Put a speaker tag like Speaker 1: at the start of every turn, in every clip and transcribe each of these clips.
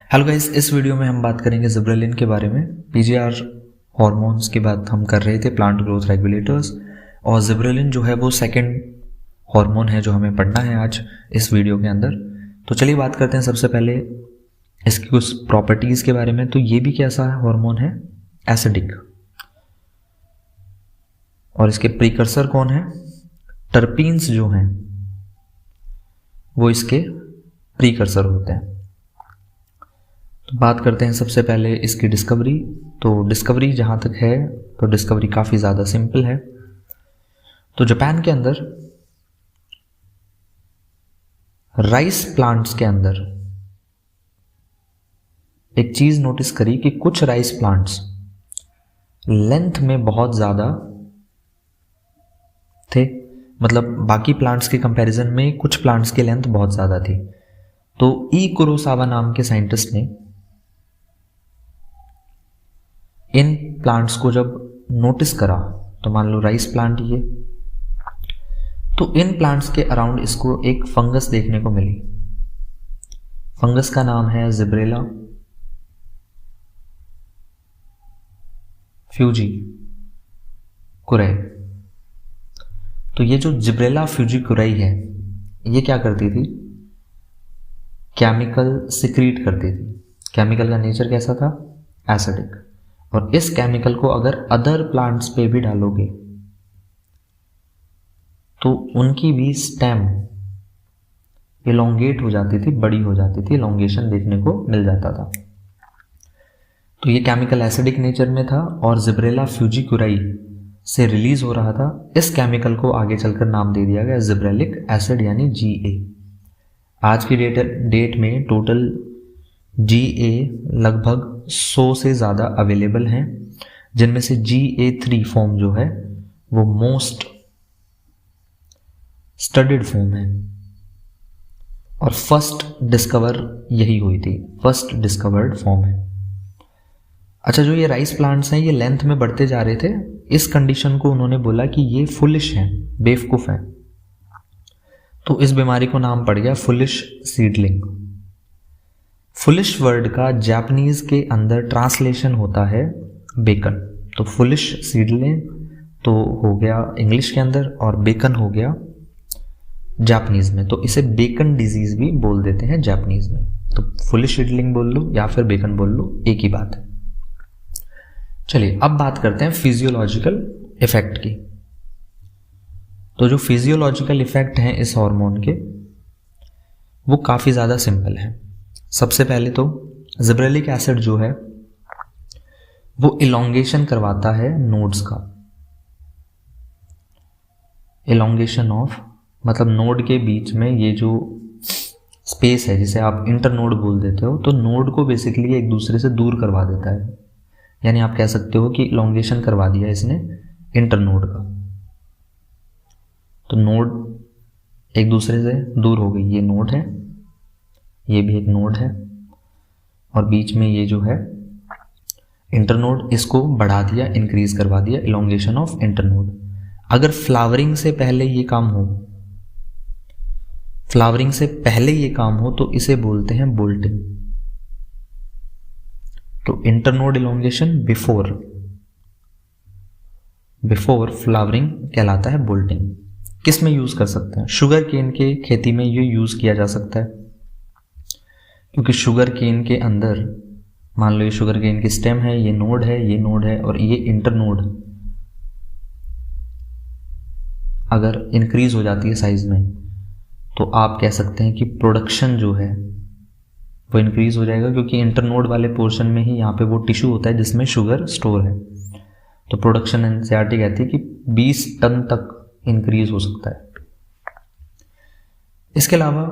Speaker 1: Hello guys, इस video में हम बात करेंगे जिब्रेलिन के बारे में। पीजीआर हॉर्मोन्स की बात हम कर रहे थे, प्लांट ग्रोथ रेगुलेटर्स, और जिब्रेलिन जो है वो सेकंड हार्मोन है जो हमें पढ़ना है आज इस वीडियो के अंदर। तो चलिए बात करते हैं सबसे पहले इसकी कुछ प्रॉपर्टीज़ के बारे में। तो ये भी कैसा हार्मोन है? एसिडिक। और इसके प्रीकर्सर कौन है? टर्पीन्स जो हैं वो इसके प्रीकर्सर होते हैं। तो बात करते हैं सबसे पहले इसकी डिस्कवरी। तो डिस्कवरी जहाँ तक है तो डिस्कवरी काफ़ी ज़्यादा सिंपल है। तो जापान के अंदर राइस प्लांट्स के अंदर एक चीज़ नोटिस करी कि कुछ राइस प्लांट्स लेंथ में बहुत ज़्यादा थे, मतलब बाकी प्लांट्स के कंपैरिजन में कुछ प्लांट्स की लेंथ बहुत ज़्यादा थी। तो ई कुरोसावा नाम के साइंटिस्ट ने इन प्लांट्स को जब नोटिस करा, तो मान लो राइस प्लांट ये, तो इन प्लांट्स के अराउंड इसको एक फंगस देखने को मिली। फंगस का नाम है जिब्रेला फ्यूजिकुराई। तो ये जो जिब्रेला फ्यूजिकुराई है ये क्या करती थी? केमिकल सिक्रीट करती थी। केमिकल का नेचर कैसा था? एसिडिक। और इस केमिकल को अगर अदर प्लांट्स पे भी डालोगे तो उनकी भी स्टेम इलोंगेट हो जाती थी, बड़ी हो जाती थी, इलोंगेशन देखने को मिल जाता था। तो ये केमिकल एसिडिक नेचर में था और जिब्रेला फ्यूजिकुराई से रिलीज हो रहा था। इस केमिकल को आगे चलकर नाम दे दिया गया जिब्रेलिक एसिड यानी GA। आज की डेट में टोटल GA लगभग 100 से ज़्यादा अवेलेबल हैं, जिनमें से GA3 फॉर्म जो है वो मोस्ट स्टडीड फॉर्म है और फर्स्ट डिस्कवर यही हुई थी, फर्स्ट डिस्कवर्ड फॉर्म है। अच्छा, जो ये राइस प्लांट्स हैं ये लेंथ में बढ़ते जा रहे थे। इस कंडीशन को उन्होंने बोला कि ये फुलिश हैं, बेवकूफ़ हैं। तो इस बीमारी को नाम पड़ गया फुलिश सीडलिंग। फुलिश वर्ड का जापानीज के अंदर ट्रांसलेशन होता है बेकन। तो फुलिश सीडलिंग तो हो गया इंग्लिश के अंदर और बेकन हो गया जापानीज में। तो इसे बेकन डिजीज भी बोल देते हैं जापानीज में। तो फुलिश सीडलिंग बोल लो या फिर बेकन बोल लो, एक ही बात है। चलिए अब बात करते हैं फिजियोलॉजिकल इफेक्ट की। तो जो फिजियोलॉजिकल इफेक्ट हैं इस हार्मोन के वो काफ़ी ज़्यादा सिंपल है। सबसे पहले तो जिब्रेलिक एसिड जो है वो इलोंगेशन करवाता है नोड्स का। इलोंगेशन ऑफ मतलब नोड के बीच में ये जो स्पेस है जिसे आप इंटरनोड बोल देते हो, तो नोड को बेसिकली एक दूसरे से दूर करवा देता है। यानी आप कह सकते हो कि इलोंगेशन करवा दिया इसने इंटरनोड का। तो नोड एक दूसरे से दूर हो गई। ये नोड है, ये भी एक नोड है, और बीच में ये जो है इंटरनोड, इसको बढ़ा दिया, इंक्रीज करवा दिया, इलोंगेशन ऑफ इंटरनोड। अगर फ्लावरिंग से पहले ये काम हो, फ्लावरिंग से पहले ये काम हो तो इसे बोलते हैं बोल्टिंग। तो इंटरनोड इलोंगेशन बिफोर फ्लावरिंग कहलाता है बोल्टिंग। किस में यूज कर सकते हैं? शुगर केन के खेती में ये यूज किया जा सकता है, क्योंकि शुगर केन के अंदर मान लो ये शुगर केन की स्टेम है, ये नोड है, ये नोड है, और ये इंटरनोड अगर इंक्रीज हो जाती है साइज में तो आप कह सकते हैं कि प्रोडक्शन जो है वो इंक्रीज हो जाएगा, क्योंकि इंटरनोड वाले पोर्शन में ही यहाँ पे वो टिश्यू होता है जिसमें शुगर स्टोर है। तो प्रोडक्शन एनसीईआरटी कहती है कि 20 टन तक इंक्रीज हो सकता है। इसके अलावा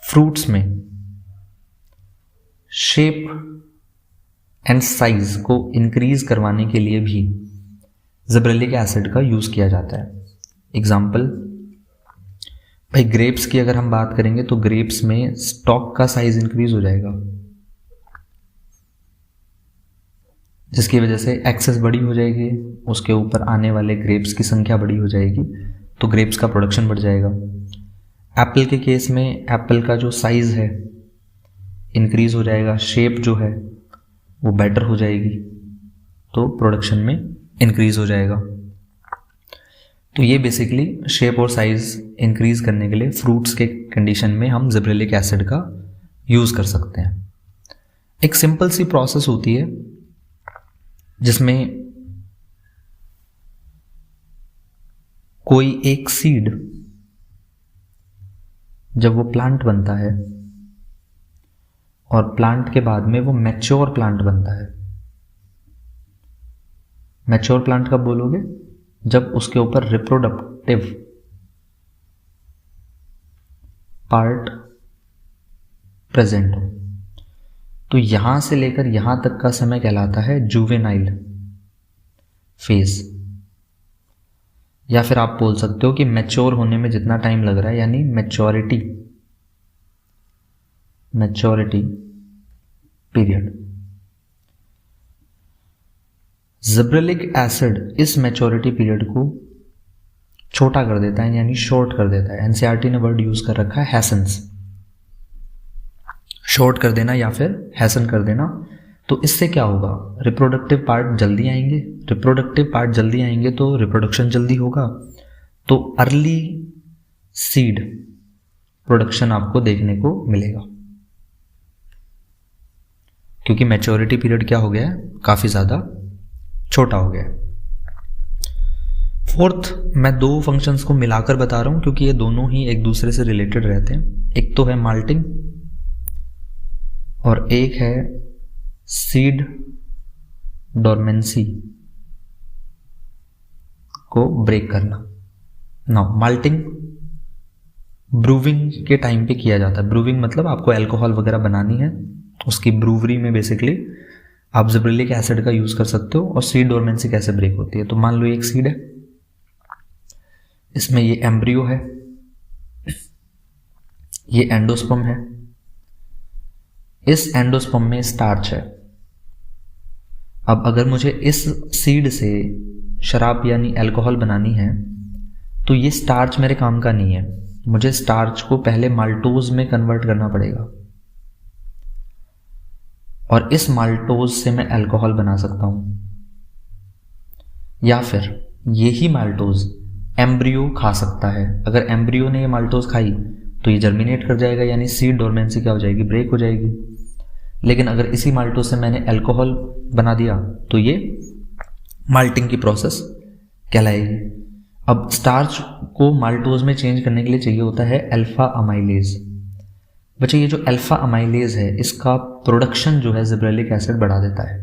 Speaker 1: फ्रूट्स में शेप एंड साइज को इंक्रीज करवाने के लिए भी जिब्रेलिक एसिड का यूज किया जाता है। एग्जाम्पल भाई, ग्रेप्स की अगर हम बात करेंगे तो ग्रेप्स में स्टॉक का साइज इंक्रीज हो जाएगा, जिसकी वजह से एक्सेस बड़ी हो जाएगी, उसके ऊपर आने वाले ग्रेप्स की संख्या बड़ी हो जाएगी, तो ग्रेप्स का प्रोडक्शन बढ़ जाएगा। एप्पल के केस में एप्पल का जो साइज है इंक्रीज हो जाएगा, शेप जो है वो बेटर हो जाएगी, तो प्रोडक्शन में इंक्रीज हो जाएगा। तो ये बेसिकली शेप और साइज इंक्रीज करने के लिए फ्रूट्स के कंडीशन में हम जिब्रेलिक एसिड का यूज़ कर सकते हैं। एक सिंपल सी प्रोसेस होती है जिसमें कोई एक सीड जब वो प्लांट बनता है और प्लांट के बाद में वो मैच्योर प्लांट बनता है। मैच्योर प्लांट कब बोलोगे? जब उसके ऊपर रिप्रोडक्टिव पार्ट प्रेजेंट हो। तो यहां से लेकर यहां तक का समय कहलाता है जुवेनाइल फेज, या फिर आप बोल सकते हो कि मैच्योर होने में जितना टाइम लग रहा है, यानी मैच्योरिटी पीरियड। जिब्रेलिक एसिड इस मैच्योरिटी पीरियड को छोटा कर देता है, यानी शॉर्ट कर देता है। एनसीईआरटी ने वर्ड यूज कर रखा है हैसेंस, शॉर्ट कर देना या फिर हैसन कर देना। तो इससे क्या होगा? रिप्रोडक्टिव पार्ट जल्दी आएंगे, रिप्रोडक्टिव पार्ट जल्दी आएंगे तो रिप्रोडक्शन जल्दी होगा, तो अर्ली सीड प्रोडक्शन आपको देखने को मिलेगा, क्योंकि मैच्योरिटी पीरियड क्या हो गया है? काफी ज्यादा छोटा हो गया। फोर्थ, मैं दो फंक्शंस को मिलाकर बता रहा हूं क्योंकि ये दोनों ही एक दूसरे से रिलेटेड रहते हैं। एक तो है माल्टिंग और एक है सीड डोरमेंसी को ब्रेक करना। नाउ माल्टिंग ब्रूविंग के टाइम पे किया जाता है। ब्रूविंग मतलब आपको अल्कोहल वगैरह बनानी है, उसकी ब्रूवरी में बेसिकली आप जिब्रेलिक एसिड का यूज कर सकते हो। और सीड डोरमेंसी कैसे ब्रेक होती है? तो मान लो एक सीड है, इसमें ये एम्ब्रियो है, ये एंडोस्पर्म है, इस एंडोस्पर्म में स्टार्च है। अब अगर मुझे इस सीड से शराब यानी अल्कोहल बनानी है तो ये स्टार्च मेरे काम का नहीं है, मुझे स्टार्च को पहले माल्टोज में कन्वर्ट करना पड़ेगा और इस माल्टोज से मैं अल्कोहल बना सकता हूं। या फिर यही माल्टोज एम्ब्रियो खा सकता है। अगर एम्ब्रियो ने ये माल्टोज खाई तो ये जर्मिनेट कर जाएगा, यानी सीड डोरमेंसी क्या हो जाएगी? ब्रेक हो जाएगी। लेकिन अगर इसी माल्टोज से मैंने अल्कोहल बना दिया तो ये माल्टिंग की प्रोसेस कहलाएगी। अब स्टार्च को माल्टोज में चेंज करने के लिए चाहिए होता है अल्फा अमाइलेज। बच्चे ये जो अल्फा अमाइलेज है इसका प्रोडक्शन जो है जिब्रेलिक एसिड बढ़ा देता है।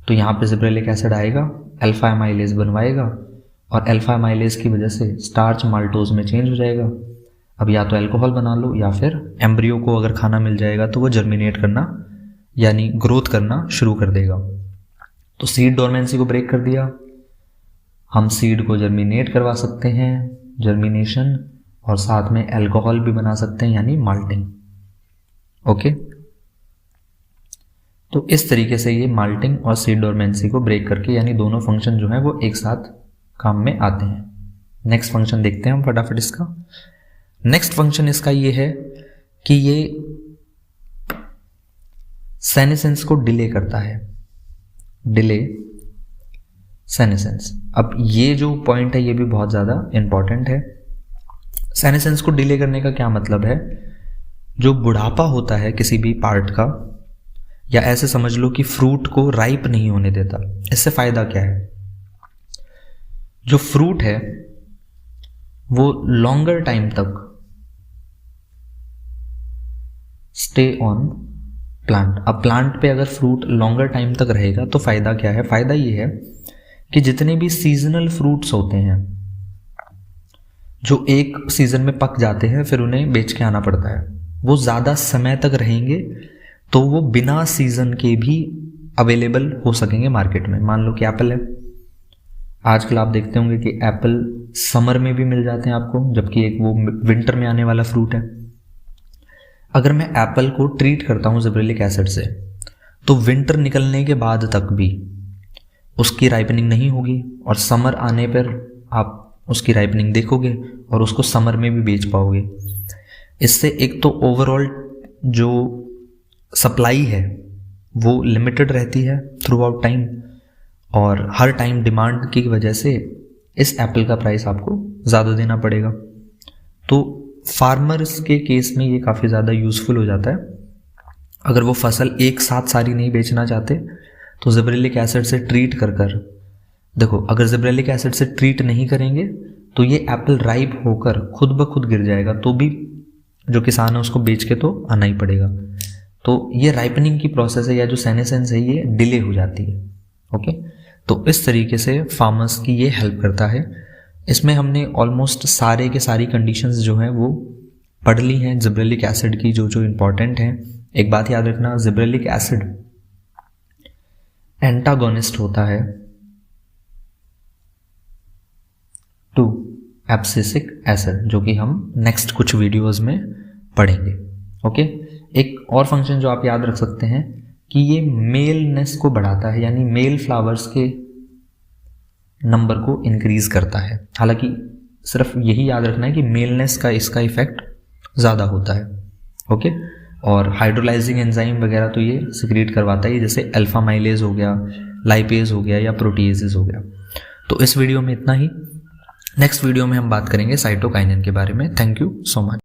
Speaker 1: तो यहाँ पे जिब्रेलिक एसिड आएगा, अल्फा अमाइलेज बनवाएगा और अल्फा अमाइलेज की वजह से स्टार्च माल्टोज में चेंज हो जाएगा। अब या तो अल्कोहल बना लो या फिर एम्ब्रियो को अगर खाना मिल जाएगा तो वो जर्मिनेट करना यानी ग्रोथ करना शुरू कर देगा। तो सीड डोरमेंसी को ब्रेक कर दिया, हम सीड को जर्मिनेट करवा सकते हैं, जर्मिनेशन, और साथ में अल्कोहल भी बना सकते हैं यानी माल्टिंग। ओके, तो इस तरीके से ये माल्टिंग और सीड डोरमेंसी को ब्रेक करके यानी दोनों फंक्शन जो है वो एक साथ काम में आते हैं। नेक्स्ट फंक्शन देखते हैं हम फटाफट इसका। नेक्स्ट फंक्शन इसका ये है कि ये सेनेसेंस को डिले करता है, डिले सेनेसेंस। अब ये जो पॉइंट है ये भी बहुत ज़्यादा इंपॉर्टेंट है। सेनेसेंस को डिले करने का क्या मतलब है? जो बुढ़ापा होता है किसी भी पार्ट का, या ऐसे समझ लो कि फ्रूट को राइप नहीं होने देता। इससे फायदा क्या है? जो फ्रूट है वो लॉन्गर टाइम तक स्टे ऑन प्लांट। अब प्लांट पे अगर फ्रूट लॉन्गर टाइम तक रहेगा तो फायदा क्या है? फायदा ये है कि जितने भी सीजनल फ्रूट्स होते हैं जो एक सीजन में पक जाते हैं फिर उन्हें बेच के आना पड़ता है, वो ज्यादा समय तक रहेंगे तो वो बिना सीजन के भी अवेलेबल हो सकेंगे मार्केट में। मान लो कि एप्पल है, आजकल आप देखते होंगे कि एप्पल समर में भी मिल जाते हैं आपको, जबकि एक वो विंटर में आने वाला फ्रूट है। अगर मैं एप्पल को ट्रीट करता हूं जिब्रेलिक एसिड से तो विंटर निकलने के बाद तक भी उसकी राइपनिंग नहीं होगी और समर आने पर आप उसकी राइपनिंग देखोगे और उसको समर में भी बेच पाओगे। इससे एक तो ओवरऑल जो सप्लाई है वो लिमिटेड रहती है थ्रू आउट टाइम, और हर टाइम डिमांड की वजह से इस एप्पल का प्राइस आपको ज़्यादा देना पड़ेगा। तो फार्मर्स के केस में ये काफ़ी ज़्यादा यूज़फुल हो जाता है। अगर वो फसल एक साथ सारी नहीं बेचना चाहते तो जिब्रेलिक एसिड से ट्रीट कर कर, देखो अगर जिब्रेलिक एसिड से ट्रीट नहीं करेंगे तो ये एप्पल राइप होकर खुद ब खुद गिर जाएगा, तो भी जो किसान है उसको बेच के तो आना ही पड़ेगा। तो ये राइपनिंग की प्रोसेस है या जो सेनेसेंस है ये डिले हो जाती है। ओके, तो इस तरीके से फार्मर्स की ये हेल्प करता है। इसमें हमने ऑलमोस्ट सारे के सारी कंडीशंस जो हैं वो पढ़ ली हैं जिब्रेलिक एसिड की, जो जो इम्पॉर्टेंट हैं। एक बात याद रखना, जिब्रेलिक एसिड एंटागोनिस्ट होता है टू एब्सिसिक एसिड, जो कि हम नेक्स्ट कुछ वीडियोस में पढ़ेंगे। ओके, एक और फंक्शन जो आप याद रख सकते हैं कि ये मेलनेस को बढ़ाता है, यानी मेल फ्लावर्स के नंबर को इंक्रीज करता है। हालांकि सिर्फ यही याद रखना है कि मेलनेस का इसका इफेक्ट ज़्यादा होता है। ओके, और हाइड्रोलाइजिंग एंजाइम वगैरह तो ये सिक्रीट करवाता है, जैसे अल्फा माइलेज हो गया, लाइपेज हो गया या प्रोटीएजेस हो गया। तो इस वीडियो में इतना ही। नेक्स्ट वीडियो में हम बात करेंगे साइटोकाइनिन के बारे में। Thank you so much.